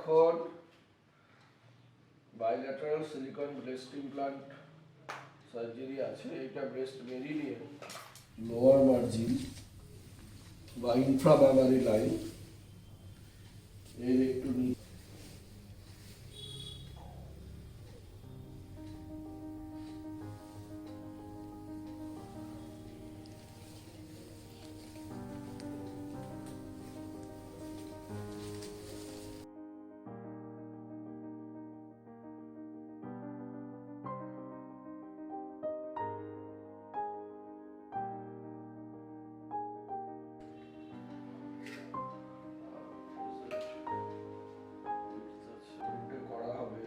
এখন bilateral silicone breast implant surgery আছে। এটা ব্রেস্ট মেরিডিয়ান, লোয়ার মার্জিন বা ইনফ্রাম্যামারি লাইন এর একটু করা হবে।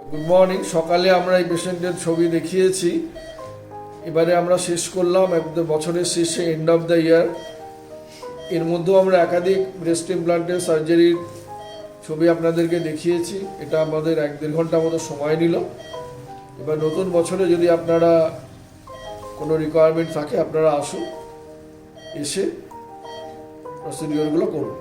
Good morning. সকালে আমরা এই পেশেন্টের ছবি দেখিয়েছি। এবারে আমরা শেষ করলাম বছরের শেষে, এন্ড অফ দ্য ইয়ার। এর মধ্যেও আমরা একাধিক ব্রেস্ট ইমপ্লান্টের সার্জারির ছবি আপনাদেরকে দেখিয়েছি। এটা আমাদের 1-1.5 ঘন্টা মতো সময় নিল। এবার নতুন বছরে যদি আপনারা কোনো রিকোয়ারমেন্ট থাকে আপনারা আসুন, এসে প্রসিডিওরগুলো করুন।